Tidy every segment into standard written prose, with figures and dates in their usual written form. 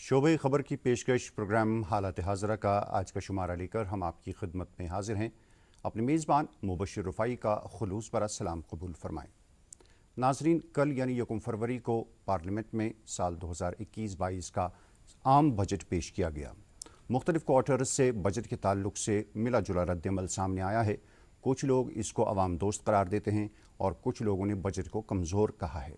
शोबे खबर की पेशकश प्रोग्राम हालात हाज़रा का आज का शुमारा लेकर हम आपकी खिदमत में हाजिर हैं। अपने मेज़बान मुबशिर रुफ़ाई का खुलूस भरा सलाम कबूल फरमाएँ। नाजरीन, कल यानी 1 फरवरी को पार्लियामेंट में साल 2021-22 का आम बजट पेश किया गया। मुख्तलिफ क्वार्टर्स से बजट के ताल्लुक से मिला जुला रद्दअमल सामने आया है। कुछ लोग इसको अवाम दोस्त करार देते हैं और कुछ लोगों ने बजट को कमज़ोर कहा है।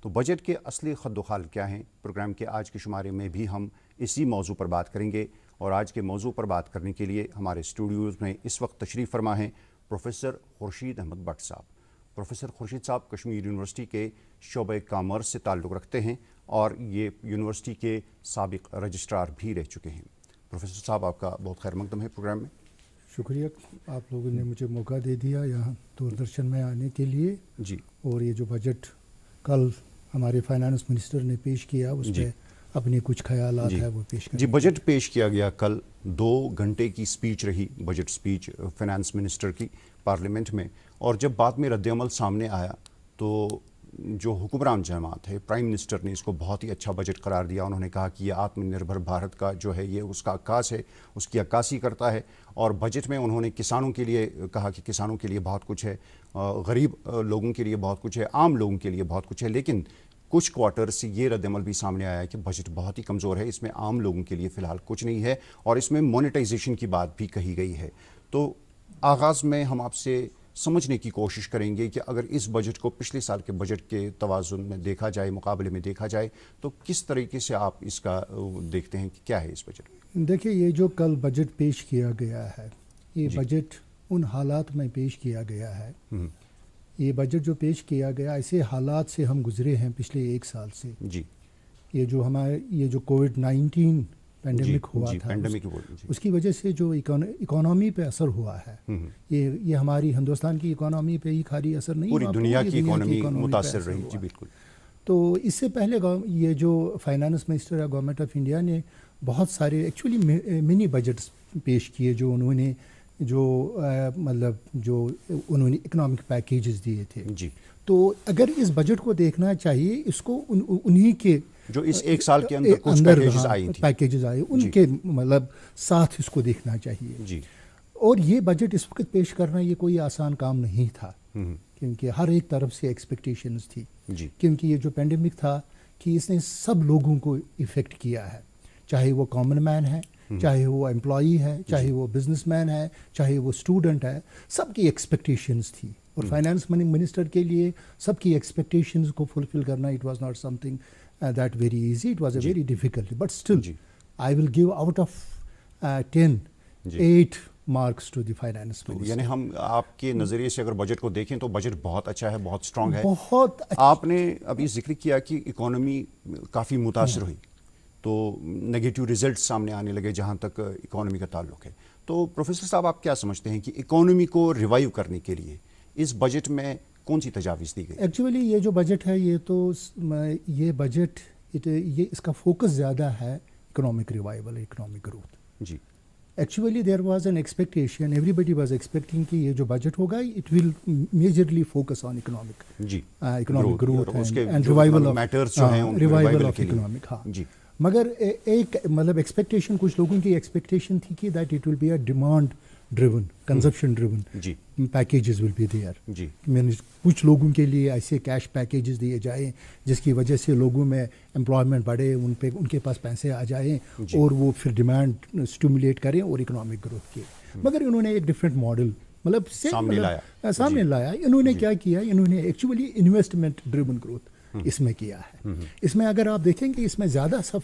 तो बजट के असली खद्दोखाल क्या हैं, प्रोग्राम के आज के शुमारे में भी हम इसी मौजू पर बात करेंगे। और आज के मौजू पर बात करने के लिए हमारे स्टूडियोज़ में इस वक्त तशरीफ़ फरमा हैं प्रोफेसर खुर्शीद अहमद भट्ट साहब। प्रोफेसर खुर्शीद साहब कश्मीर यूनिवर्सिटी के शोबे कॉमर्स से ताल्लुक़ रखते हैं और ये यूनिवर्सिटी के साबिक रजिस्ट्रार भी रह चुके हैं। प्रोफेसर साहब, आपका बहुत खैर मकदम है प्रोग्राम में। शुक्रिया, आप लोगों ने मुझे मौका दे दिया यहाँ दूरदर्शन में आने के लिए जी। और ये जो बजट कल हमारे फाइनेंस मिनिस्टर ने पेश किया उस पर अपने कुछ ख्यालात है वो पेश जी। बजट पेश किया गया कल, 2 घंटे की स्पीच रही, बजट स्पीच फाइनेंस मिनिस्टर की पार्लियामेंट में। और जब बाद में रद्दअमल सामने आया तो जो हुक्मरान जमात है, प्राइम मिनिस्टर ने इसको बहुत ही अच्छा बजट करार दिया। उन्होंने कहा कि ये आत्मनिर्भर भारत का जो है ये उसका आकाश है, उसकी अक्कासी करता है। और बजट में उन्होंने किसानों के लिए कहा कि किसानों के लिए बहुत कुछ है, गरीब लोगों के लिए बहुत कुछ है, आम लोगों के लिए बहुत कुछ है। लेकिन कुछ क्वार्टर से ये रद्दअमल भी सामने आया है कि बजट बहुत ही कमज़ोर है, इसमें आम लोगों के लिए फ़िलहाल कुछ नहीं है और इसमें मोनेटाइजेशन की बात भी कही गई है। तो आगाज़ में हम आपसे समझने की कोशिश करेंगे कि अगर इस बजट को पिछले साल के बजट के तवाज़ुन में देखा जाए, मुकाबले में देखा जाए, तो किस तरीके से आप इसका देखते हैं कि क्या है इस बजट में? देखिए, ये जो कल बजट पेश किया गया है, ये बजट उन हालात में पेश किया गया है। ये बजट जो पेश किया गया, ऐसे हालात से हम गुजरे हैं पिछले 1 साल से जी। ये जो कोविड-19 पैंडेमिक हुआ था, उसकी वजह से जो इकोनॉमी पे असर हुआ है, ये हमारी हिंदुस्तान की इकोनॉमी पे ही खाली असर नहीं, पूरी दुनिया की इकोनॉमी मुतासिर रही जी। बिल्कुल। तो इससे पहले ये जो फाइनेंस मिनिस्टर है गवर्नमेंट ऑफ इंडिया ने बहुत सारे एक्चुअली मिनी बजट्स पेश किए, जो उन्होंने उन्होंने इकोनॉमिक पैकेजेस दिए थे जी। तो अगर इस बजट को देखना चाहिए, इसको उन्हीं के जो इस 1 साल के अंदर कुछ पैकेजेस आए उनके मतलब साथ इसको देखना चाहिए जी। और ये बजट इस वक्त पेश करना ये कोई आसान काम नहीं था, क्योंकि हर एक तरफ से एक्सपेक्टेशंस थी जी। क्योंकि ये जो पैंडेमिक था कि इसने सब लोगों को इफ़ेक्ट किया है, चाहे वो कॉमन मैन है, चाहे वो एम्प्लॉई है, चाहे वो बिजनेसमैन है, चाहे वो स्टूडेंट है, सबकी एक्सपेक्टेशंस थी। और फाइनेंस मिनिस्टर के लिए सबकी एक्सपेक्टेशंस को फुलफिल करना, it was not something that very easy, it was a very difficult, but still I will give out of 10 8 marks to the finance minister। यानी हम आपके नज़रिए से अगर बजट को देखें तो बजट बहुत अच्छा है, बहुत स्ट्रॉन्ग है, बहुत अच्छा। आपने अभी जिक्र किया कि इकोनॉमी काफ़ी मुतासर हुई, तो नेगेटिव रिजल्ट सामने आने लगे जहाँ तक इकोनॉमी का ताल्लुक है। तो प्रोफेसर साहब, आप क्या समझते हैं कि इकोनॉमी को रिवाइव करने के लिए इस बजट में कौन सी तजावीज़ दी गई? एक्चुअली ये जो बजट है, ये बजट इसका फोकस ज़्यादा है इकोनॉमिक रिवाइवल, इकोनॉमिक ग्रोथ जी। Actually there was an expectation, everybody was expecting कि ये जो बजट होगा it will majorly focus on economic जी, economic growth and revival of matters जो हैं, रिवाइवल ऑफ इकोनॉमिक। हाँ जी। मगर एक मतलब एक्सपेक्टेशन, कुछ लोगों की एक्सपेक्टेशन थी कि that it will be a demand driven, consumption driven जी, पैकेजेस विल बी देयर जी। कुछ लोगों के लिए ऐसे कैश पैकेजेस दिए जाएं जिसकी वजह से लोगों में एम्प्लॉयमेंट बढ़े, उनके पास पैसे आ जाएं और वो फिर डिमांड स्टिमुलेट करें और इकोनॉमिक ग्रोथ की। मगर इन्होंने एक डिफरेंट मॉडल मतलब सामने लाया। इन्होंने क्या किया, इन्होंने एक्चुअली इन्वेस्टमेंट ड्रिवन ग्रोथ इसमें किया है। इसमें अगर आप देखेंगे, इसमें ज़्यादा सब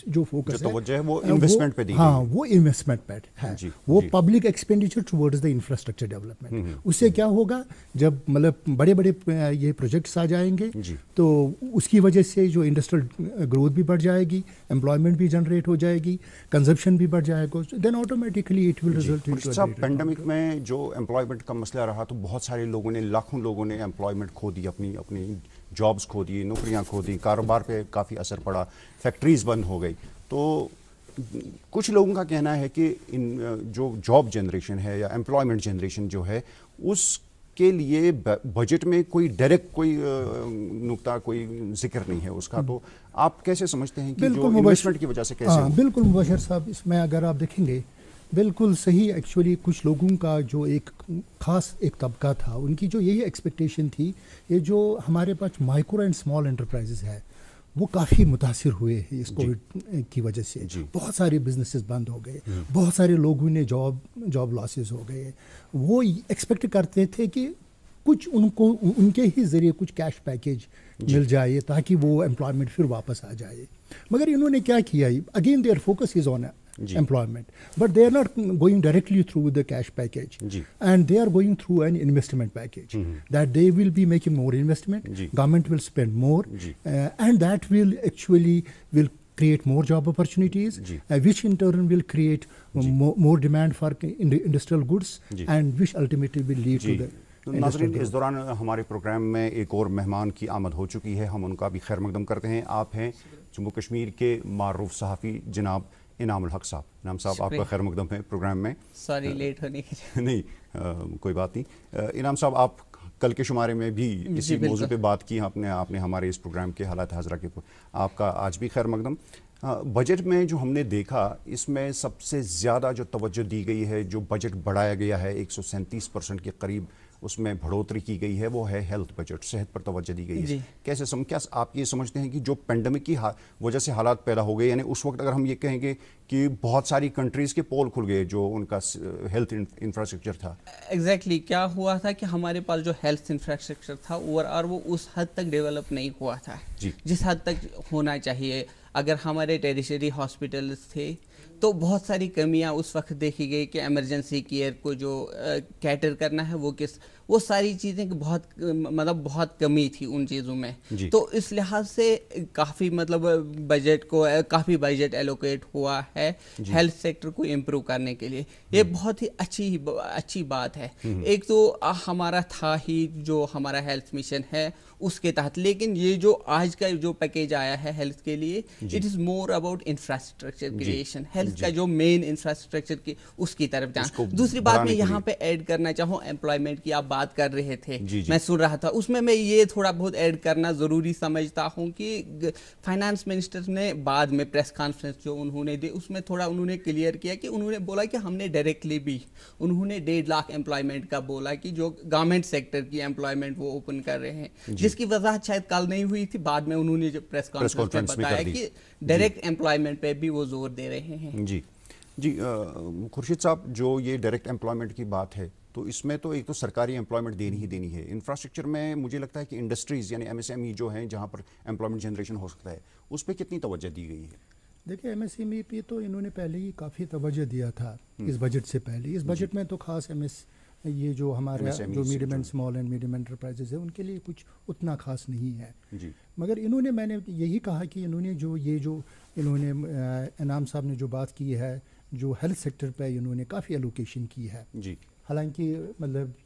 जो फोकस है वो इन्वेस्टमेंट पे दी हाँ, वो इन्वेस्टमेंट पे है, वो public expenditure towards the infrastructure development. उससे क्या होगा, जब मतलब बड़े बड़े ये प्रोजेक्ट्स आ जाएंगे तो उसकी वजह से जो इंडस्ट्रियल ग्रोथ भी बढ़ जाएगी, एम्प्लॉयमेंट भी जनरेट हो जाएगी, कंजप्शन भी बढ़ जाएगा, then automatically it will result in. Pandemic में जो एम्प्लॉयमेंट का मसला रहा, तो बहुत सारे लोगों ने, लाखों लोगों ने एम्प्लॉयमेंट खो दी, अपनी जॉब्स खो दी, नौकरियां खो दी, कारोबार पे काफ़ी असर पड़ा, फैक्ट्रीज़ बंद हो गई। तो कुछ लोगों का कहना है कि इन जो जॉब जनरेशन है या एम्प्लॉयमेंट जनरेशन जो है, کے لیے بجٹ میں کوئی ڈائریکٹ کوئی نقطہ کوئی ذکر نہیں ہے اس کا، تو آپ کیسے سمجھتے ہیں کہ جو انویسٹمنٹ کی وجہ سے کیسے بالکل مبشر صاحب، اس میں اگر آپ دیکھیں گے بالکل صحیح، ایکچولی کچھ لوگوں کا جو ایک خاص ایک طبقہ تھا، ان کی جو یہی ایکسپیکٹیشن تھی، یہ جو ہمارے پاس مائکرو اینڈ اسمال انٹرپرائزز ہے وہ کافی متاثر ہوئے ہیں اس کووڈ کی وجہ سے. بہت سارے بزنسز بند ہو گئے، بہت سارے لوگوں نے جاب لاسز ہو گئے. وہ ایکسپیکٹ کرتے تھے کہ کچھ ان کو ان کے ہی ذریعے کچھ کیش پیکیج مل جائے تاکہ وہ امپلائمنٹ پھر واپس آ جائے. مگر انہوں نے کیا کیا، again there focus is on employment, but they are not going directly through the cash package, and they are going through an investment package, that they will be making more investment, government will spend more, and that will actually will create more job opportunities, which in turn will create more demand for industrial goods, and which ultimately will lead to the ناظرین. اس دوران ہمارے programme میں ایک اور مہمان کی آمد ہو چکی ہے، ہم ان کا بھی خیر مقدم کرتے ہیں. آپ ہیں جموں کشمیر کے معروف صحافی جناب انعام الحق صاحب. انعام صاحب آپ کا خیر مقدم ہے پروگرام میں. سوری لیٹ ہونے کی. نہیں کوئی بات نہیں. انعام صاحب آپ کل کے شمارے میں بھی اسی موضوع پہ بات کی آپ نے ہمارے اس پروگرام کے حالات حاضرہ کے، آپ کا آج بھی خیر مقدم. بجٹ میں جو ہم نے دیکھا اس میں سب سے زیادہ جو توجہ دی گئی ہے، جو بجٹ بڑھایا گیا ہے 137% کے قریب اس میں بڑھوتری کی گئی ہے، وہ ہے ہیلتھ بجٹ، صحت پر توجہ دی گئی ہے. کیسے کیا آپ یہ سمجھتے ہیں کہ جو پینڈیمک کی وجہ سے حالات پیدا ہو گئے، یعنی اس وقت اگر ہم یہ کہیں گے کہ بہت ساری کنٹریز کے پول کھل گئے جو ان کا ہیلتھ انفراسٹرکچر تھا. ایگزیکٹلی کیا ہوا تھا کہ ہمارے پاس جو ہیلتھ انفراسٹرکچر تھا اور وہ اس حد تک ڈیولپ نہیں ہوا تھا جس حد تک ہونا چاہیے. اگر ہمارے ٹیریشری ہاسپٹلس تھے تو بہت ساری کمیاں اس وقت دیکھی گئی کہ ایمرجنسی کیئر کو جو کیٹر کرنا ہے وہ ساری چیزیں بہت کمی تھی ان چیزوں میں. تو اس لحاظ سے کافی کافی بجٹ ایلوکیٹ ہوا ہے ہیلتھ سیکٹر کو امپروو کرنے کے لیے. یہ بہت ہی اچھی بات ہے. ایک تو ہمارا تھا ہی جو ہمارا ہیلتھ مشن ہے اس کے تحت، لیکن یہ جو آج کا جو پیکیج آیا ہے ہیلتھ کے لیے، it is more about infrastructure creation. Health کا جو مین انفراسٹرکچر کی اس کی طرف جانا. دوسری بات میں یہاں پہ ایڈ کرنا چاہوں امپلائمنٹ کی آپ بات کر رہے تھے، میں سن رہا تھا، اس میں یہ تھوڑا بہت ایڈ کرنا ضروری سمجھتا ہوں کہ فائنانس منسٹر نے بعد میں پریس کانفرنس جو انہوں نے دی اس میں تھوڑا انہوں نے کلیئر کیا کہ انہوں نے بولا کہ ہم نے ڈائریکٹلی بھی انہوں نے 1.5 لاکھ امپلائمنٹ کا بولا کہ جو گورنمنٹ سیکٹر کی امپلائمنٹ وہ اوپن کر رہے ہیں، جس کی وضاحت شاید کل نہیں ہوئی تھی، بعد میں انہوں نے جو پریس کانفرنس میں بتایا کہ ڈائریکٹ امپلائمنٹ پہ بھی وہ زور دے رہے ہیں. جی خورشید صاحب، جو یہ ڈائریکٹ امپلائمنٹ کی بات ہے تو اس میں تو ایک تو سرکاری امپلائمنٹ دینی ہے. انفراسٹرکچر میں مجھے لگتا ہے کہ انڈسٹریز یعنی MSME جو ہیں جہاں پر امپلائمنٹ جنریشن ہو سکتا ہے اس پہ کتنی توجہ دی گئی ہے؟ دیکھیں MSME پہ تو انہوں نے پہلے ہی کافی توجہ دیا تھا اس بجٹ سے پہلے. اس بجٹ میں تو خاص یہ جو ہمارے جو medium and small and medium enterprises ہیں ان کے لیے کچھ اتنا خاص نہیں ہے. مگر میں نے یہی کہا کہ انہوں نے انعام صاحب نے جو بات کی ہے جو ہیلتھ سیکٹر پہ انہوں نے کافی الوکیشن کی ہے. حالانکہ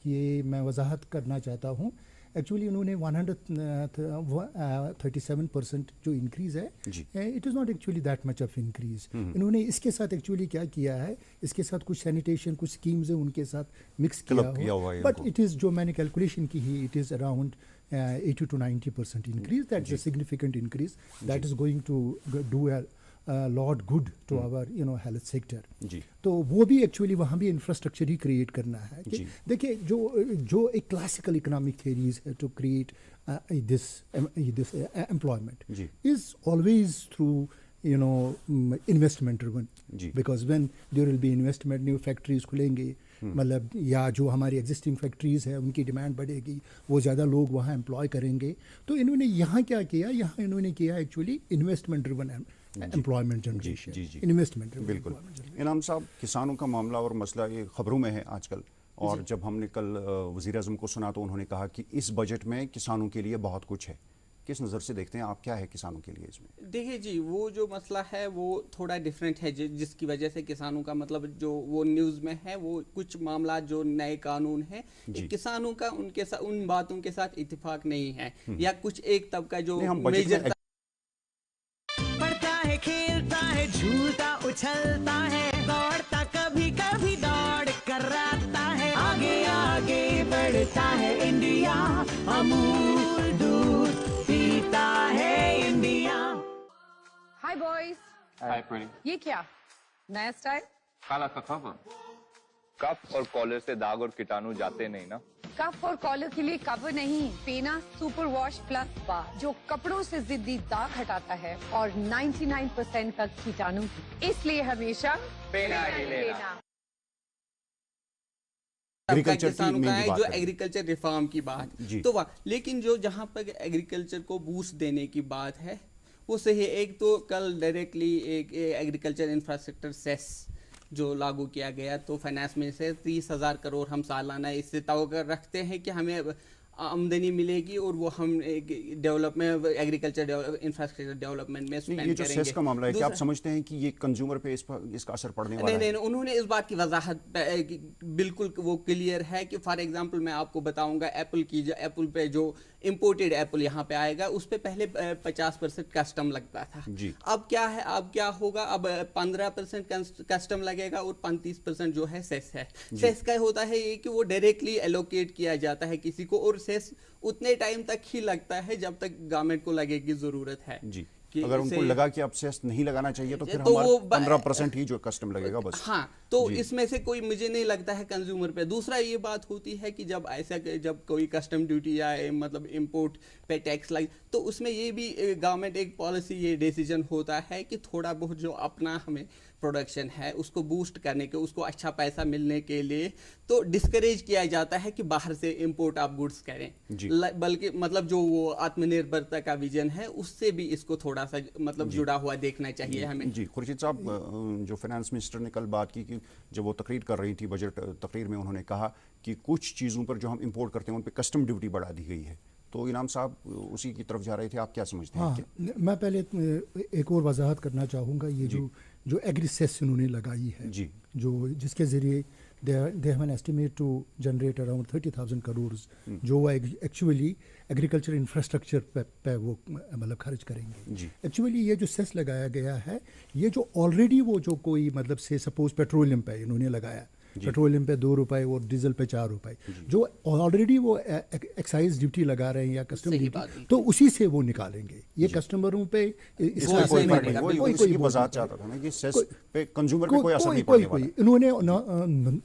یہ میں وضاحت کرنا چاہتا ہوں، ایکچولی انہوں نے 137% جو انکریز ہے، it is not actually that much of increase. انہوں نے اس کے ساتھ ایکچولی کیا کیا ہے، اس کے ساتھ کچھ سینیٹیشن کچھ اسکیمز ہیں ان کے ساتھ مکس کیا ہوا ہے، بٹ اٹ از جو میں نے کیلکولیشن کی ہی it is around 80 to 90% increase. That is a significant increase that is going to do a lot good to our health sector. تو وہ بھی ایکچولی وہاں بھی انفراسٹرکچر ہی کریٹ کرنا ہے. دیکھیے جو ایک کلاسیکل اکنامک تھیریز ہے to create this employment is always through investment driven, because when there will be investment, new factories کھلیں گے، یا جو ہماری ایگزسٹنگ فیکٹریز ہیں ان کی ڈیمانڈ بڑھے گی، وہ زیادہ لوگ وہاں امپلائی کریں گے. تو انہوں نے یہاں کیا کیا، یہاں انہوں نے کیا actually investment driven employment generation. Investment بالکل. انعام صاحب، کسانوں کا معاملہ اور مسئلہ یہ خبروں میں ہے آج کل، اور جب ہم نے کل وزیر اعظم کو سنا تو انہوں نے کہا کہ اس بجٹ میں کسانوں کے لیے بہت کچھ ہے. کس نظر سے دیکھتے ہیں آپ، کیا ہے کسانوں کے لیے اس میں؟ دیکھیے جی، وہ جو مسئلہ ہے وہ تھوڑا ڈیفرنٹ ہے، جس کی وجہ سے کسانوں کا جو وہ نیوز میں ہے وہ کچھ معاملات جو نئے قانون ہیں کسانوں کا ان باتوں کے ساتھ اتفاق نہیں ہے، یا کچھ ایک طبقہ جو میجر پڑھتا ہے، کھیلتا ہے، جھولتا اچھلتا ہے، دوڑتا کبھی کبھی دوڑ کر آتا ہے، آگے آگے بڑھتا ہے. अमूल दूध पीता है इंडिया। हाय बॉयज। हाय प्रीति। ये क्या नया स्टाइल? काला का खबर। कफ और कॉलर से दाग और कीटाणु जाते नहीं ना। कफ और कॉलर के लिए कवर नहीं, पेना सुपर वॉश प्लस बार जो कपड़ों से जिद्दी दाग हटाता है और 99% तक कीटाणु, इसलिए हमेशा पेना ही लेना। एग्रीकल्चर किसानों का है जो बात करें। एग्रीकल्चर रिफॉर्म की बात जी। तो वाह, लेकिन जो जहाँ पर एग्रीकल्चर को बूस्ट देने की बात है वो सही है। एक तो कल डायरेक्टली एक एग्रीकल्चर इंफ्रास्ट्रक्चर सेस जो लागू किया गया, तो फाइनेंस में से 30,000 करोड़ हम सालाना इससे तवक्को रखते हैं कि हमें आमदनी मिलेगी और वो हम डेवलपमेंट एग्रीकल्चर इंफ्रास्ट्रक्चर डेवलपमेंट में स्पेंड ये जो करेंगे। सेस का मामला है, क्या आप समझते हैं कि ये कंज्यूमर पे इसका असर पड़ने वाला है? नहीं, उन्होंने इस बात की वजाहत बिल्कुल वो क्लियर है कि फॉर एग्जांपल मैं आपको बताऊंगा, एप्पल पे जो इंपोर्टेड एप्पल यहाँ पे आएगा उस पे पहले 50% कस्टम लगता था। जी। अब क्या है, अब क्या होगा, अब 15% कस्टम लगेगा और 35% जो है सेस है। सेस का होता है ये कि वो डायरेक्टली एलोकेट किया जाता है किसी को, और सेस उतने टाइम तक ही लगता है जब तक गवर्नमेंट को लगे कि जरूरत है। जी, कि अगर उनको इसे- लगा कि अब सेस नहीं लगाना चाहिए तो फिर तो हमारा वो 15% ही जो कस्टम लगेगा बस। हाँ, तो जी। इसमें से कोई मुझे नहीं लगता है कंज्यूमर पे। दूसरा ये बात होती है कि जब कोई कस्टम ड्यूटी या मतलब इंपोर्ट पे टैक्स लगे तो उसमें ये भी गवर्नमेंट एक पॉलिसी ये डिसीजन होता है कि थोड़ा बहुत जो अपना हमें प्रोडक्शन है उसको बूस्ट करने के, उसको अच्छा पैसा मिलने के लिए तो डिस्करेज किया जाता है कि बाहर से इंपोर्ट आप गुड्स करें। जी। बल्कि मतलब जो वो आत्मनिर्भरता का विजन है उससे भी इसको थोड़ा सा मतलब जुड़ा हुआ देखना चाहिए हमें। जी, खुर्शीद साहब, जो फाइनेंस मिनिस्टर ने कल बात की कि जब वो तकरीर कर रही थी, बजट तकरीर में उन्होंने कहा कि कुछ चीज़ों पर जो हम इंपोर्ट करते हैं उन पर कस्टम ड्यूटी बढ़ा दी गई है। तो इनाम साहब उसी की तरफ जा रहे थे, आप क्या समझते हैं? हाँ, मैं पहले एक और वजाहत करना चाहूँगा। ये जो एग्री सेस इन्होंने लगाई है, जी। जो जिसके ज़रिए they have an estimate to generate around 30,000 crore जो वो एक्चुअली एग्रीकल्चर इंफ्रास्ट्रक्चर पे वो मतलब खर्च करेंगे। जी। एक्चुअली ये जो सेस लगाया गया है, ये जो ऑलरेडी वो जो कोई मतलब से सपोज पेट्रोलियम पे इन्होंने लगाया, पेट्रोलियम पे 2 रुपए और डीजल पे 4 रुपए, जो ऑलरेडी वो एक्साइज ड्यूटी लगा रहे हैं या कस्टम ड्यूटी, तो उसी से वो निकालेंगे। ये कस्टमरों पे इसका असर नहीं पड़ेगा। कोई वजाहत चाहता था ना कि सेस पे कंज्यूमर पे कोई असर नहीं पड़ने वाला। इन्होंने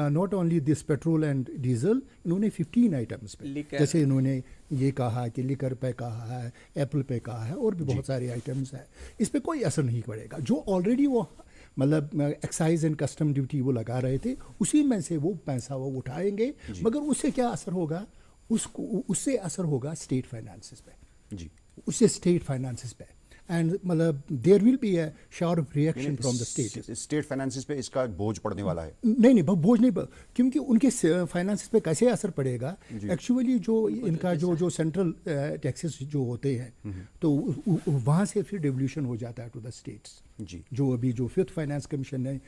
not only this petrol and diesel, इन्होंने 15 आइटम्स पे, जैसे इन्होंने ये कहा कि लिकर पे कहा है, एप्पल पे कहा है, और भी बहुत सारे आइटम्स हैं, इस पे कोई असर नहीं पड़ेगा। जो ऑलरेडी वो मतलब एक्साइज एंड कस्टम ड्यूटी वो लगा रहे थे, उसी में से वो पैसा वो उठाएंगे, मगर उससे क्या असर होगा, उससे असर होगा स्टेट फाइनेंसेस पे। जी, उससे स्टेट फाइनेंसेस पे, एंड मतलब there will be a sharp reaction from the state finances पे इसका बोझ पड़ने वाला है। नहीं, बोझ नहीं, क्योंकि उनके फाइनेंसेस पे कैसे असर पड़ेगा। एक्चुअली जो इनका जो सेंट्रल टैक्सेस जो होते हैं, तो वहाँ से फिर डिवल्यूशन हो जाता है टू द स्टेट्स। जी। जो अभी जो 5th फाइनेंस कमीशन ने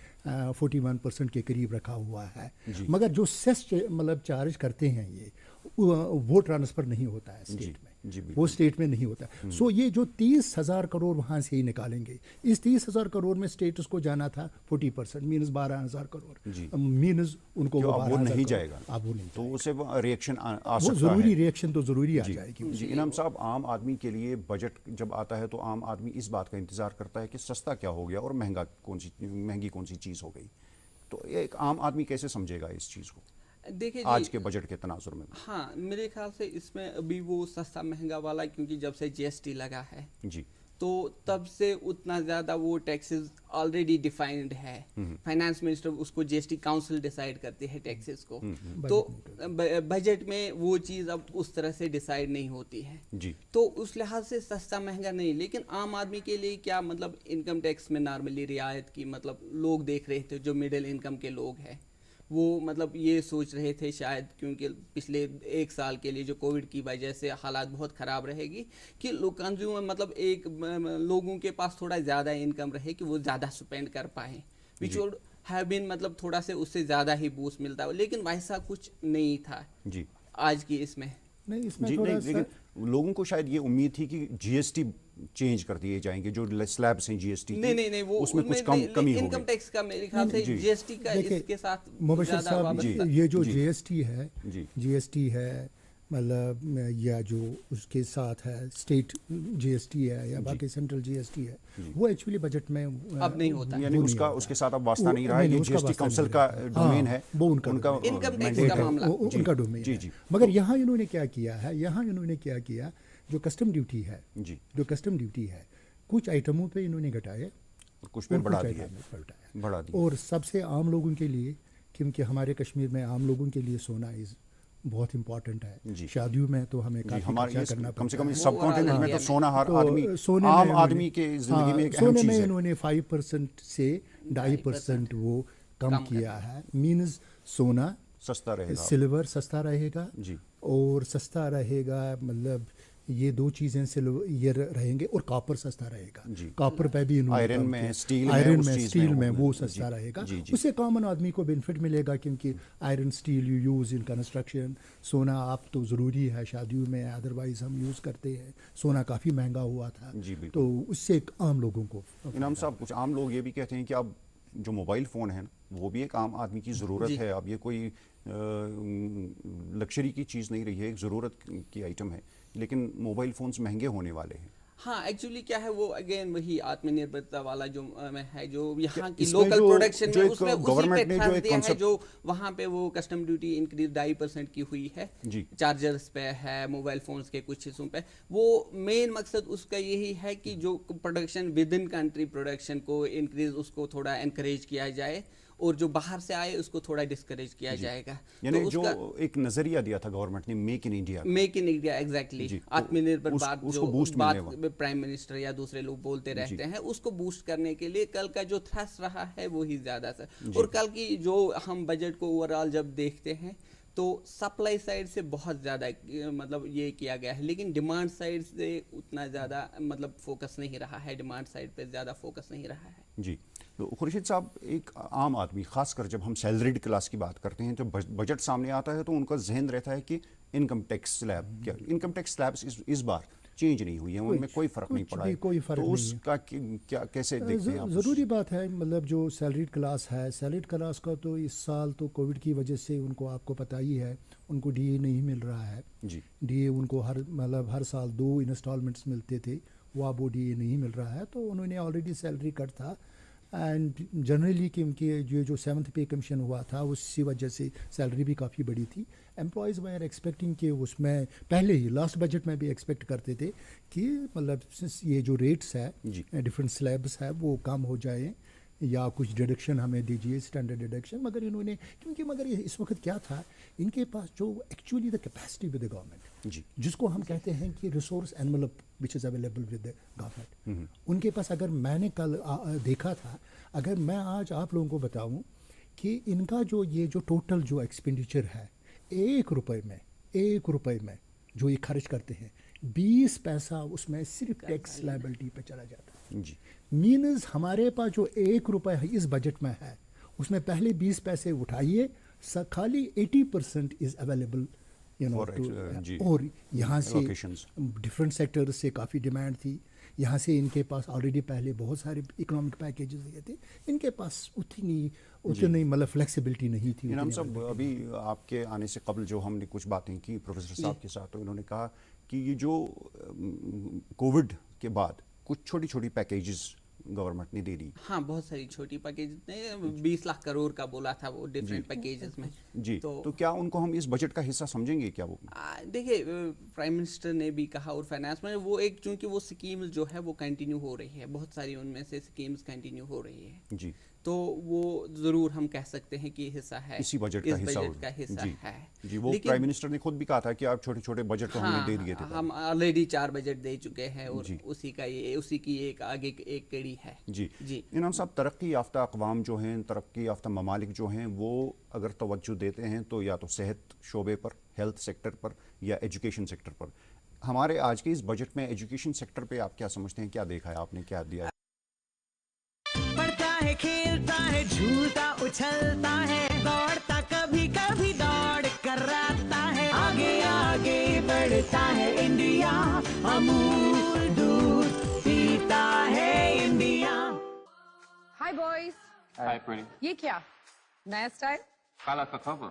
41% के करीब रखा हुआ है, मगर जो सेस मतलब चार्ज करते हैं ये वो ट्रांसफ़र नहीं होता है स्टेट में। वो स्टेट में नहीं होता। सो ये जो 30,000 करोड़ वहाँ से ही निकालेंगे, इस 30,000 करोड़ में स्टेटस को जाना था 40%, मीनस 12,000 करोड़, मीनस उनको वो अब वो नहीं जाएगा, अब वो नहीं, तो उससे रिएक्शन आ सकता है। जरूरी रिएक्शन तो जरूरी आ जाएगी। जी, इनाम साहब, आम आदमी के लिए बजट जब आता है तो आम आदमी इस बात का इंतजार करता है कि सस्ता क्या हो गया और महंगी कौन सी चीज़ हो गई। तो एक आम आदमी कैसे समझेगा इस चीज़ को देखिए आज के बजट के तनाजुर में? हाँ, मेरे ख्याल से इसमें अभी वो सस्ता महंगा वाला, क्योंकि जब से जीएसटी लगा है जी, तो तब से उतना ज़्यादा वो टैक्सेस ऑलरेडी डिफाइंड है। फाइनेंस मिनिस्टर उसको जीएसटी काउंसिल डिसाइड करती है टैक्सेस को, तो बजट में वो चीज़ अब उस तरह से डिसाइड नहीं होती है जी। तो उस लिहाज से सस्ता महंगा नहीं, लेकिन आम आदमी के लिए क्या मतलब इनकम टैक्स में नॉर्मली रियायत की मतलब लोग देख रहे थे, जो मिडिल इनकम के लोग हैं वो मतलब ये सोच रहे थे शायद, क्योंकि पिछले 1 साल के लिए जो कोविड की वजह से हालात बहुत ख़राब रहेगी, कि लोग कंज्यूमर मतलब लोगों के पास थोड़ा ज़्यादा इनकम रहे कि वो ज़्यादा स्पेंड कर पाएँ, विच वुड हैव बीन मतलब थोड़ा से उससे ज़्यादा ही बूस्ट मिलता है, लेकिन वैसा कुछ नहीं था जी आज की इसमें। नहीं, इसमें जी, थोड़ा नहीं, सा लेकिन लोगों को शायद ये उम्मीद थी कि जीएसटी चेंज कर दिए जाएंगे, जो स्लैब्स हैं जीएसटी नहीं वो उसमें कुछ कमी होगी। इनकम टैक्स का मेरे ख्याल से जीएसटी का इसके साथ मुबशिर ज़्यादा साहब, वाबस्ता। ये जो जीएसटी है, मतलब या जो उसके साथ है स्टेट जीएसटी है या बाकी सेंट्रल जीएसटी है, वो एक्चुअली बजट में अब नहीं होता, यानी उसका उसके साथ अब वास्ता नहीं रहा है, ये जीएसटी काउंसिल का डोमेन है, वो उनका इनकम टैक्स का मामला उनका डोमेन है। मगर यहाँ इन्होंने क्या किया है, यहाँ इन्होंने क्या किया, जो कस्टम ड्यूटी है, जो कस्टम ड्यूटी है, कुछ आइटमों पे इन्होंने घटाए, कुछ पे बढ़ा दिया, और सबसे आम लोगों के लिए, क्योंकि हमारे कश्मीर में आम लोगों के लिए सोना इज बहुत इम्पोर्टेंट है, शादियों में तो हमें काफी खर्चा करना पड़ता है, कम से कम इस सब कॉन्टिनेंट में तो सोना हर आदमी, आम आदमी के जिंदगी में एक अहम चीज है। सोने में इन्होंने 5% से 2.5% वो कम किया है, मीन्स सोना सस्ता रहेगा, सिल्वर सस्ता रहेगा जी, और सस्ता रहेगा, मतलब ये दो चीज़ें सिल्वर ये रहेंगे, और कॉपर सस्ता रहेगा, कॉपर पे भी आयरन में, स्टील में वो सस्ता रहेगा, उससे कॉमन आदमी को बेनिफिट मिलेगा, क्योंकि iron still you use in construction, सोना आप तो ज़रूरी है शादियों में, अदरवाइज़ हम यूज़ करते हैं, सोना काफ़ी महंगा हुआ था, तो उससे आम लोगों को। इनाम साहब, कुछ आम लोग ये भी कहते हैं कि अब जो मोबाइल फ़ोन है वो भी एक आम आदमी की ज़रूरत है, अब ये कोई लग्जरी की चीज़ नहीं रही है, एक ज़रूरत की आइटम है, लेकिन मोबाइल फ़ोन्स महंगे होने वाले हैं। हाँ, एक्चुअली क्या है, वो अगेन वही आत्मनिर्भरता वाला जो है, जो यहाँ की लोकल प्रोडक्शन में, उसमें उसी पे ध्यान दिया है, जो वहाँ पे वो कस्टम ड्यूटी इंक्रीज 2.5% की हुई है, चार्जर्स पे है, मोबाइल फोन्स के कुछ हिस्सों पे, वो मेन मकसद उसका यही है कि जो production with in country production को इंक्रीज, उसको थोड़ा एनकरेज किया जाए, और जो बाहर से आए उसको थोड़ा डिस्करेज किया जाएगा। यानी तो जो एक नजरिया दिया था गवर्नमेंट ने मेक इन इंडिया, एग्जैक्टली, आत्मनिर्भर बात प्राइम मिनिस्टर या दूसरे लोग बोलते रहते हैं, उसको बूस्ट करने के लिए कल का जो थ्रस्ट रहा है वो ही ज्यादा सा, और कल की जो हम बजट को ओवरऑल जब देखते हैं तो सप्लाई साइड से बहुत ज़्यादा मतलब ये किया गया है, लेकिन डिमांड साइड से उतना ज़्यादा मतलब फोकस नहीं रहा है, डिमांड साइड पे ज़्यादा फोकस नहीं रहा है। जी, तो खुर्शीद साहब, एक आम आदमी, खासकर जब हम सैलरीड क्लास की बात करते हैं, जब बजट सामने आता है तो उनका जहन रहता है कि इनकम टैक्स स्लैब, क्या इनकम टैक्स स्लैब इस बार चेंज नहीं हुई है, उनमें कोई फर्क नहीं पड़ा है, तो उसका क्या कैसे देखते हैं आप? ज़रूरी बात है, मतलब जो सैलरीड क्लास है, सैलरीड क्लास का तो इस साल तो कोविड की वजह से उनको, आपको पता ही है, उनको डीए नहीं मिल रहा है जी, डीए उनको हर साल 2 इंस्टॉलमेंट्स मिलते थे, वो डीए नहीं मिल रहा है, तो उन्होंने ऑलरेडी सैलरी कट था, एंड जनरली क्योंकि जो 7th पे कमीशन हुआ था उसी वजह से सैलरी भी काफ़ी बड़ी थी, एम्प्लॉयज़ वर एक्सपेक्टिंग कि उसमें पहले ही लास्ट बजट में भी एक्सपेक्ट करते थे कि मतलब ये जो रेट्स है, डिफरेंट स्लैब्स है, वो कम हो जाए या कुछ डिडक्शन हमें दीजिए, स्टैंडर्ड डिडक्शन, मगर इन्होंने मगर इस वक्त क्या था, इनके पास जो actually the capacity with the government, जिसको हम कहते हैं कि resource envelope which is available with the government, उनके पास, अगर मैंने कल देखा था, अगर मैं आज आप लोगों को बताऊं कि इनका ये जो टोटल जो एक्सपेंडिचर है, 1 रुपए में जो ये खर्च करते हैं, 20 पैसा उसमें सिर्फ टैक्स लायबिलिटी पे चला जाता है जी, मीन्स हमारे पास जो 1 रुपए इस बजट में है, उसमें पहले 20 पैसे उठाइए, खाली 80% इज अवेलेबल, और यहाँ से डिफरेंट सेक्टर से काफ़ी डिमांड थी, यहाँ से इनके पास ऑलरेडी पहले बहुत सारे इकोनॉमिक पैकेजेस दिए थे, इनके पास उतनी मतलब फ्लेक्सिबिलिटी नहीं थी। इनाम साहब, अभी आपके आने से कबल जो हमने कुछ बातें की प्रोफेसर साहब के साथ, तो इन्होंने कहा कि ये जो कोविड के बाद कुछ छोटी छोटी पैकेजेस गवर्नमेंट ने दे दी। हाँ, बहुत सारी छोटी पैकेज ने 20 लाख करोड़ का बोला था वो डिफरेंट पैकेजेस में जी, तो क्या उनको हम इस बजट का हिस्सा समझेंगे क्या? वो देखिए, प्राइम मिनिस्टर ने भी कहा और फाइनेंस में वो एक, चूंकि वो स्कीम्स जो है वो कंटिन्यू हो रही है, बहुत सारी उनमें से स्कीम्स कंटिन्यू हो रही है जी, तो वो जरूर हम कह सकते हैं कि हिस्सा है, इसी बजट का हिस्सा है जी। वो प्राइम मिनिस्टर ने खुद भी कहा था कि आप छोटे छोटे बजट तो हमने दे दिए थे, हम ऑलरेडी 4 बजट दे चुके हैं, और उसी की एक आगे एक कड़ी है जी। इनाम साहब, तरक्की याफ्ता अक़वाम जो हैं, तरक्की याफ्ता ममालिक जो हैं, वो अगर तवज्जो देते हैं तो या तो सेहत शोबे पर, हेल्थ सेक्टर पर, या एजुकेशन सेक्टर पर। हमारे आज के इस बजट में एजुकेशन सेक्टर पे आप क्या समझते हैं, क्या देखा है आपने, क्या दिया है? पढ़ता है, खेलता है, झूलता उछलता है, दौड़ता कभी कभी दौड़ कराता है, आगे आगे बढ़ता है इंडिया, अमूल दूध पीता है इंडिया। हाय बॉयज। Hi, pretty. ये क्या नया स्टाइल? Kala ka cover.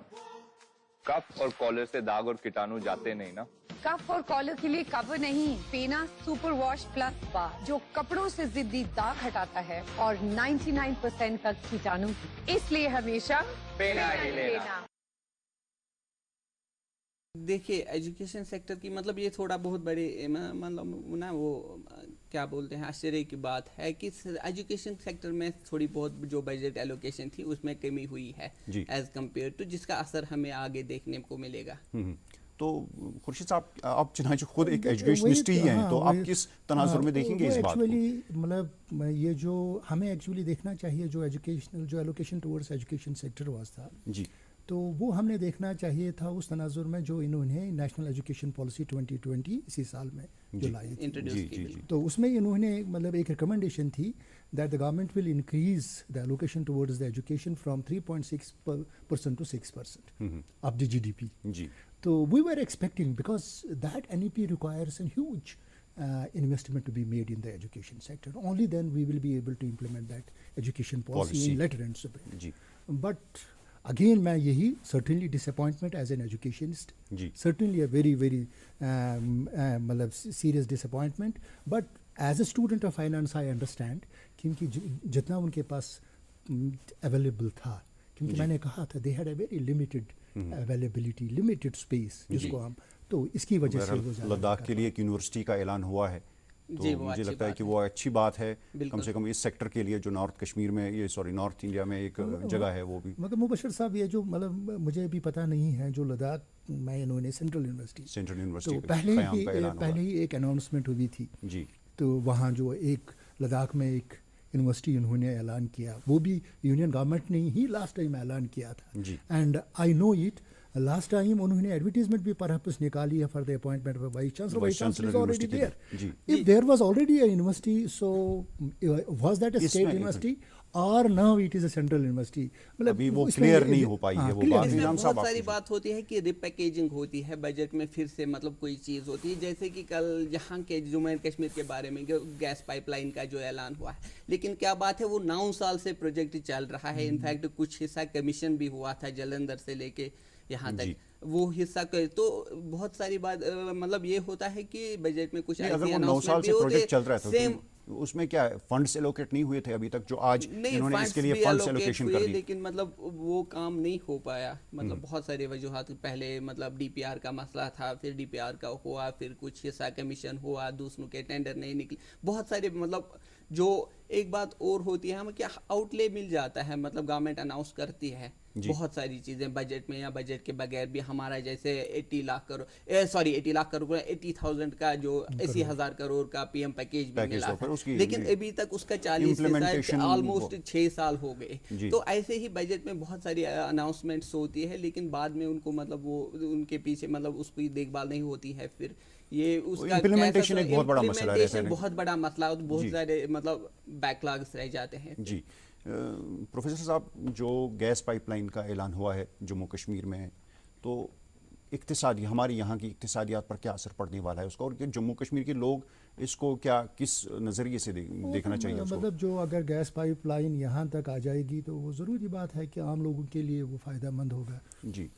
कफ और कॉलर से दाग और कीटाणु जाते नहीं ना? कफ और कॉलर के लिए कवर नहीं, पेना सुपर वॉश प्लस बा जो कपड़ों से जिद्दी दाग हटाता है और 99% तक कीटाणु, इसलिए हमेशा पेना ही लेना। देखिए एजुकेशन सेक्टर की मतलब ये थोड़ा बहुत बड़े मतलब ना वो क्या बोलते हैं आश्चर्य की बात है कि एजुकेशन सेक्टर में थोड़ी बहुत जो बजट एलोकेशन थी उसमें कमी हुई है एज कम्पेयर टू, जिसका असर हमें आगे देखने को मिलेगा। तो खुर्शीद साहब, आप चुनाच खुद एक एजुकेशनिस्ट ही हैं, तो आप किस तनाजुर में देखेंगे इस बात को? एक्चुअली मतलब ये जो हमें एक्चुअली देखना चाहिए जो एजुकेशनल जो allocation towards education sector was था जी, तो वो हमने देखना चाहिए था उस तनाजुर में जो इन्होंने नेशनल एजुकेशन पॉलिसी 2020 इसी साल में जो लाई थी। इंट्रोड्यूस की बिल। तो उसमें इन्होंने मतलब एक रिकमेंडेशन थी that the government will increase the allocation towards the education from 3.6% to 6% of the GDP. जी, So we were expecting, because that NEP requires a huge investment to be made in the education sector. Only then we will be able to implement that education policy in letter and spirit. जी, But again, मैं यही certainly disappointment as an educationist. Ji, Certainly a very very मतलब serious disappointment. But as a student of finance, I understand क्योंकि जितना उनके पास available था, क्योंकि मैंने कहा था they had a very limited availability, limited space, जिसको हम तो इसकी वजह से वो ज़्यादा लद्दाख के लिए एक यूनिवर्सिटी का ऐलान हुआ है, तो जी, वो मुझे अच्छी लगता है बात कि वो अच्छी बात है बिल्कुल। कम से कम इस सेक्टर के लिए जो नॉर्थ कश्मीर में ये नॉर्थ इंडिया में एक जगह है वो भी। मगर मुबशर साहब ये जो मतलब मुझे भी पता नहीं है जो लद्दाख में इन्होंने सेंट्रल यूनिवर्सिटी सेंट्रल तो यूनिवर्सिटी पहले ही एक अनाउंसमेंट हुई थी जी, तो वहाँ जो एक लद्दाख में एक यूनिवर्सिटी उन्होंने ऐलान किया, वो भी यूनियन गवर्नमेंट ने ही लास्ट टाइम ऐलान किया था। जी। And I know it, last time उन्होंने एडवर्टीजमेंट भी परहैप्स निकाली है for the appointment of vice chancellor. Vice chancellor is already there. If there was already a university, so was that a state university और now it is a central university? मतलब अभी वो clear नहीं हो पाई है वो बात। इसमें इनाम साहब, बहुत सारी बात होती है कि रिपैकेजिंग होती है बजट में, फिर से मतलब कोई चीज़ होती है, जैसे कि कल यहाँ के जम्मू एंड कश्मीर के बारे में गैस पाइपलाइन का जो ऐलान हुआ है, लेकिन क्या बात है वो 9 साल से प्रोजेक्ट चल रहा है। इनफैक्ट कुछ हिस्सा कमीशन भी हुआ था जलंधर से लेके यहाँ तक, वो हिस्सा तो बहुत सारी बात मतलब ये होता है कि बजट में कुछ अगर वो 9 साल से प्रोजेक्ट चल रहा है तो उसमें क्या फंड्स एलोकेट नहीं हुए थे अभी तक, जो आज इन्होंने इसके लिए फंड्स एलोकेशन कर दी, लेकिन मतलब वो काम नहीं हो पाया। मतलब बहुत सारे वजूहात, पहले मतलब डीपीआर का मसला था, फिर डीपीआर का हुआ, फिर कुछ हिस्सा कमीशन हुआ, दूसरों के टेंडर नहीं निकले, बहुत सारे मतलब जो एक बात और होती है हमें क्या आउटले मिल जाता है, मतलब गवर्नमेंट अनाउंस करती है बहुत सारी चीज़ें बजट में या बजट के बगैर भी। हमारा जैसे 80 लाख करोड़ 80,000 का जो 80,000 करोड़ का पीएम पैकेज भी मिला था, लेकिन अभी तक उसका 40% ऑलमोस्ट 6 साल हो गए। तो ऐसे ही बजट में बहुत सारी अनाउंसमेंट्स होती है, लेकिन बाद में उनको मतलब वो उनके पीछे मतलब उसकी देखभाल नहीं होती है। फिर ये उसका इम्प्लीमेंटेशन एक बहुत बड़ा मसला रहता है, बहुत बड़ा मसला और बहुत सारे मतलब बैकलॉग्स रह जाते हैं जी। प्रोफेसर साहब, जो गैस पाइपलाइन का ऐलान हुआ है जम्मू कश्मीर में, तो इक्तिसादी हमारी यहाँ की इक्तिसादियात पर क्या असर पड़ने वाला है उसका, और जम्मू कश्मीर के लोग इसको क्या किस नज़रिए से देखना चाहिए उसको? मतलब जो अगर गैस पाइपलाइन यहाँ तक आ जाएगी तो वो ज़रूरी बात है कि आम लोगों के लिए वो फ़ायदेमंद होगा जी।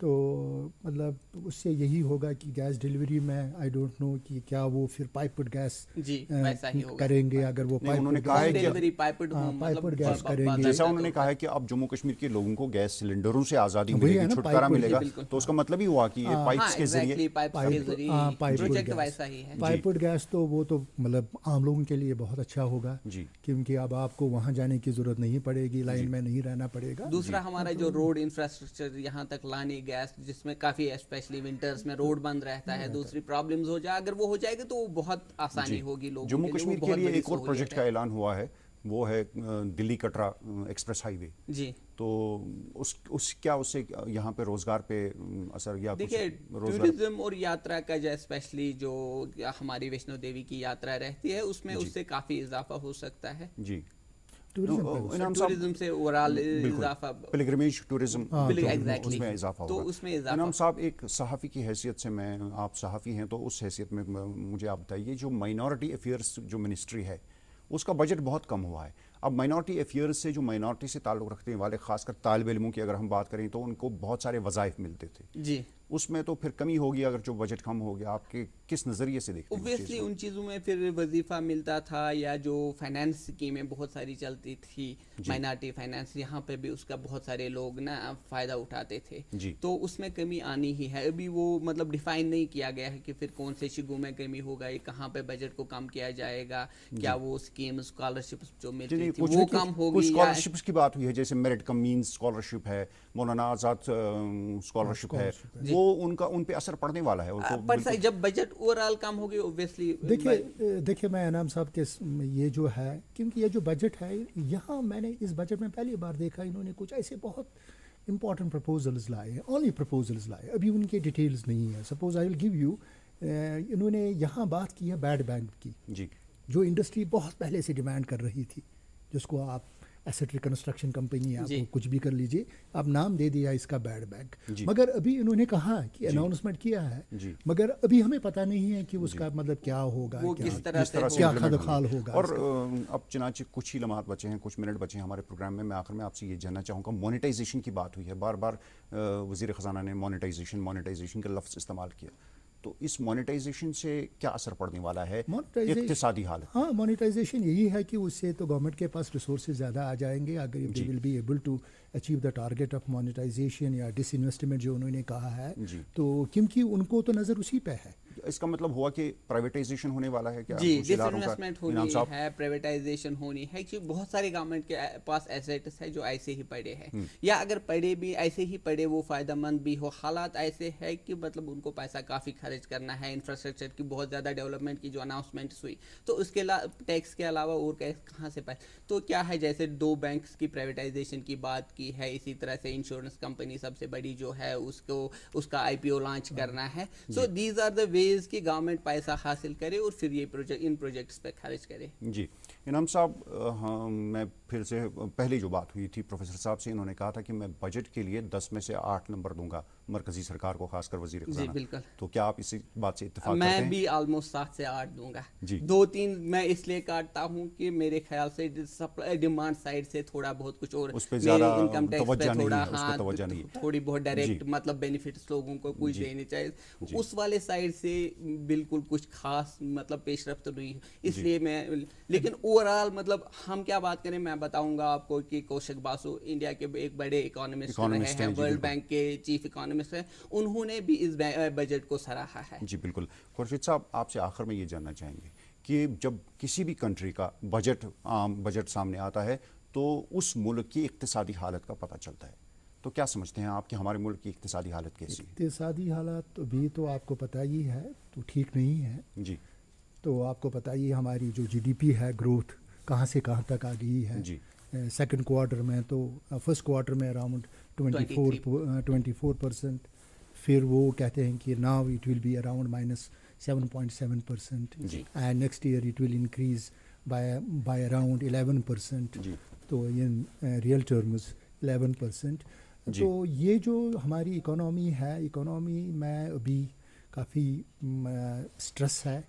तो मतलब उससे यही होगा कि गैस डिलीवरी में आई डोंट नो कि क्या वो फिर पाइप्ड गैस करेंगे, अगर वो उन्होंने कहा है कि पाइप्ड गैस करेंगे। जैसा उन्होंने कहा है कि अब जम्मू कश्मीर के लोगों को गैस सिलेंडरों से आज़ादी मिलेगी, छुटकारा मिलेगा, तो उसका मतलब ही हुआ कि ये पाइप्स के जरिए पाइप्ड गैस तो वो तो मतलब आम लोगों के लिए बहुत अच्छा होगा जी, क्योंकि अब आपको वहाँ जाने की जरूरत नहीं पड़ेगी, लाइन में नहीं रहना पड़ेगा। दूसरा हमारा जो रोड इंफ्रास्ट्रक्चर यहाँ तक लाने गैस, जिसमें काफी स्पेशली विंटर्स में रोड बंद रहता है, दूसरी प्रॉब्लम्स हो जाए, अगर वो हो जाएगा तो बहुत आसानी होगी लोगों के लिए। जम्मू कश्मीर के लिए एक और प्रोजेक्ट का ऐलान हुआ है, वो है दिल्ली कटरा एक्सप्रेस हाईवे जी। तो उससे यहाँ पे रोजगार पे असर या देखिए टूरिज्म और यात्रा का जो स्पेशली जो हमारी वैष्णो देवी की यात्रा रहती है उसमें उससे काफी इजाफा हो सकता है जी। टूरिज्म से ओवरऑल इजाफा, पिलग्रिमेज टूरिज्म उसमें इजाफा होगा। उसमें इनाम साहब, एक सहाफ़ी की हैसियत से आप सहाफ़ी हैं तो उस हैसियत में मुझे आप बताइए, जो माइनॉरिटी अफेयर्स जो मिनिस्ट्री है اس کا بجٹ بہت کم ہوا ہے. اب مائنورٹی افیئرز سے جو مائنورٹی سے تعلق رکھنے والے خاص کر طالب علموں کی اگر ہم بات کریں تو ان کو بہت سارے وظائف ملتے تھے جی, اس میں تو پھر کمی ہوگی اگر جو بجٹ کم ہو گیا. آپ کے کس نظریے سے دیکھتے ہیں اوبویسلی ان چیزوں میں پھر وظیفہ ملتا تھا یا جو فائنانس اسکیمیں بہت ساری چلتی تھی, مائنارٹی فائنانس, یہاں پہ بھی اس کا بہت سارے لوگ نا فائدہ اٹھاتے تھے, تو اس میں کمی آنی ہی ہے. ابھی وہ مطلب ڈیفائن نہیں کیا گیا ہے کہ پھر کون سے شگوں میں کمی ہوگا, کہاں پہ بجٹ کو کم کیا جائے گا, کیا وہ اسکیم اسکالرشپس جو ملتی تھی وہ کم ہوگی. اسکالرشپس کی بات ہوئی ہے جیسے میرٹ کم مینز اسکالرشپ ہے, مولانا آزاد اسکالرشپ ہے, وہ ان پہ اثر پڑنے والا ہے. جب بجٹ اوور آل کم ہوگی اوبویسلی. دیکھیے میں انعام صاحب کے یہ جو ہے, کیونکہ یہ جو بجٹ ہے یہاں میں نے اس بجٹ میں پہلی بار دیکھا انہوں نے کچھ ایسے بہت امپورٹنٹ پرپوزلز لائے ہیں, اونلی پرپوزلز لائے, ابھی ان کے ڈیٹیلز نہیں ہیں. Suppose I will give you, انہوں نے یہاں بات کی ہے بیڈ بینک کی, جو انڈسٹری بہت پہلے سے ڈیمانڈ کر رہی تھی, جس کو آپ ایسٹ ریکنسٹرکشن کمپنی آپ کچھ بھی کر لیجئے, آپ نام دے دیا اس کا بیڈ بینک, مگر ابھی انہوں نے کہا کہ اناؤنسمنٹ کیا ہے, مگر ابھی ہمیں پتہ نہیں ہے کہ اس کا مطلب کیا ہوگا, کس طرح سے کیا خدخال ہوگا. اور اب چنانچہ کچھ ہی لمحات بچے ہیں, کچھ منٹ بچے ہیں ہمارے پروگرام میں آخر میں آپ سے یہ جاننا چاہوں گا, مونیٹائزیشن کی بات ہوئی ہے, بار بار وزیر خزانہ نے مونیٹائزیشن کا لفظ استعمال کیا, تو اس مونیٹائزیشن سے کیا اثر پڑنے والا ہے اقتصادی حالت؟ ہاں, مونیٹائزیشن یہی ہے کہ اس سے تو گورنمنٹ کے پاس ریسورسز زیادہ آ جائیں گے اگر they will be able to achieve the target of monetisation یا ڈس انویسٹمنٹ جو انہوں نے کہا ہے, تو کیونکہ ان کو تو نظر اسی پہ ہے. اس کا مطلب ہوا کہ پرائیویٹائزیشن ہونے والا ہے کیا؟ جی, ڈس انویسٹمنٹ ہونی ہے, پرائیویٹائزیشن ہونی ہے, کہ بہت سارے گورنمنٹ کے پاس ایسیٹس ہے جو ایسے ہی پڑے ہیں, یا اگر پڑے بھی ایسے ہی پڑے وہ فائدہ مند بھی ہو. حالات ایسے ہے کہ مطلب ان کو پیسہ کافی خرچ کرنا ہے, انفراسٹرکچر کی بہت زیادہ ڈیولپمنٹ کی جو اناؤنسمنٹس ہوئی, تو اس کے ٹیکس کے علاوہ اور کہاں سے پیسہ, تو کیا ہے جیسے 2 بینکس کی پرائیویٹائزیشن کی بات کی ہے, اسی طرح سے انشورنس کمپنی سب سے بڑی جو ہے اس کا IPO لانچ کرنا ہے. سو دیز آر دا ویز کہ گورنمنٹ پیسہ حاصل کرے اور پھر یہ ان پروجیکٹس پہ خرچ کرے. جی انعام صاحب, میں پھر سے پہلے جو بات ہوئی تھی پروفیسر صاحب سے, انہوں نے کہا تھا کہ میں بجٹ کے لیے 10 میں سے 8 نمبر دوں گا مرکزی سرکار کو, خاص کر وزیر خزانہ. جی بالکل, تو کیا آپ اسی بات سے اتفاق کرتے ہیں؟ میں بھی آلموسٹ 7 سے 8 دوں گا. 2-3 میں اس لیے کاٹتا ہوں کہ میرے خیال سے ڈیمانڈ سائڈ سے تھوڑا بہت کچھ اور, اس پہ زیادہ انکم ٹیکس پہ تھوڑا, تھوڑی بہت ڈائریکٹ مطلب بینیفٹس لوگوں کو کچھ دینے چاہیے, اس والے سائڈ سے بالکل کچھ خاص مطلب پیش رفت نہیں ہے. اس لیے میں, لیکن اوور آل مطلب ہم کیا بات کریں, میں بتاؤں گا آپ کو کہ کوشک باسو انڈیا کے ایک بڑے اکانومسٹ رہے ہیں, ورلڈ بینک کے چیف اکانومسٹ ہیں, انہوں نے بھی اس بجٹ کو سراہا ہے. جی بالکل. خورشید صاحب, آپ سے آخر میں یہ جاننا چاہیں گے کہ جب کسی بھی کنٹری کا عام بجٹ سامنے آتا ہے تو اس ملک کی اقتصادی حالت کا پتہ چلتا ہے, تو کیا سمجھتے ہیں آپ کہ ہمارے ملک کی اقتصادی حالت کیسی ہے؟ اقتصادی حالت بھی تو آپ کو پتہ ہی ہے تو ٹھیک نہیں ہے. جی, تو آپ کو پتہ ہی ہماری جو GDP ہے گروتھ کہاں سے کہاں تک آ گئی ہے. سیکنڈ کوارٹر میں تو فرسٹ کوارٹر میں اراؤنڈ 24%, پھر وہ کہتے ہیں کہ now it will be around -7.7%, and next year it will increase by around 11%, تو ان ریئل ٹرمز 11%. تو یہ جو ہماری اکانومی ہے, اکانومی میں ابھی کافی اسٹریس ہے,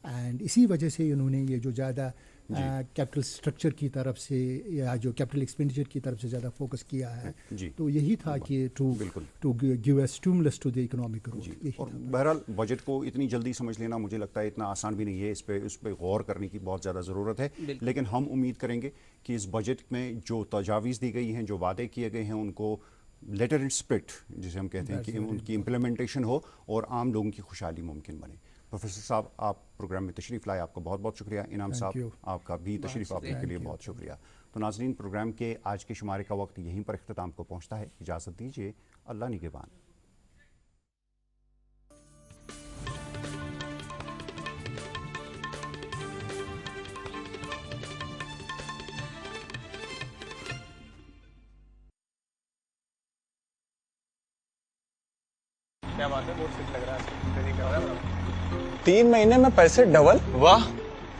اینڈ اسی وجہ سے انہوں نے یہ جو زیادہ کیپٹل اسٹرکچر کی طرف سے یا جو کیپٹل ایکسپینڈیچر کی طرف سے زیادہ فوکس کیا ہے, تو یہی تھا کہ to give a stimulus to the economic growth. اور بہرحال بجٹ کو اتنی جلدی سمجھ لینا مجھے لگتا ہے اتنا آسان بھی نہیں ہے, اس پہ غور کرنے کی بہت زیادہ ضرورت ہے. لیکن ہم امید کریں گے کہ اس بجٹ میں جو تجاویز دی گئی ہیں, جو وعدے کیے گئے ہیں, ان کو لیٹر اینڈ اسپرٹ جسے ہم کہتے ہیں کہ ان کی امپلیمنٹیشن ہو اور عام لوگوں کی خوشحالی ممکن بنے. پروفیسر صاحب, آپ پروگرام میں تشریف لائے, آپ کا بہت بہت شکریہ. انعام صاحب, آپ کا بھی تشریف آنے کے لیے بہت شکریہ. تو ناظرین, پروگرام کے آج کے شمارے کا وقت یہیں پر اختتام کو پہنچتا ہے. اجازت دیجیے, اللہ نگہبان. کیا بات ہے, بہت فٹ لگ رہا ہے. 3 مہینے میں پیسے ڈبل, واہ,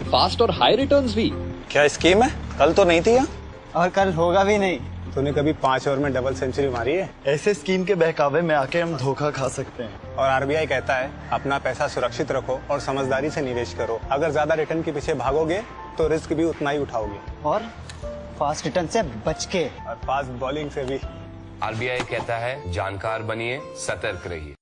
فاسٹ اور ہائی ریٹرنز بھی. کیا اسکیم ہے؟ کل تو نہیں تھی یہاں, اور کل ہوگا بھی نہیں. تو نے کبھی 5 اوور میں ڈبل سینچری ماری ہے؟ ایسے اسکیم کے بہکاوے میں آ کے ہم دھوکہ کھا سکتے ہیں. اور RBI کہتا ہے اپنا پیسہ سرکشت رکھو اور سمجھداری سے نویش کرو. اگر زیادہ ریٹرن کے پیچھے بھاگو گے तो रिस्क भी उतना ही उठाओगे, और फास्ट रिटर्न से बच के। और फास्ट बॉलिंग से भी। आरबीआई कहता है जानकार बनिए, सतर्क रहिए।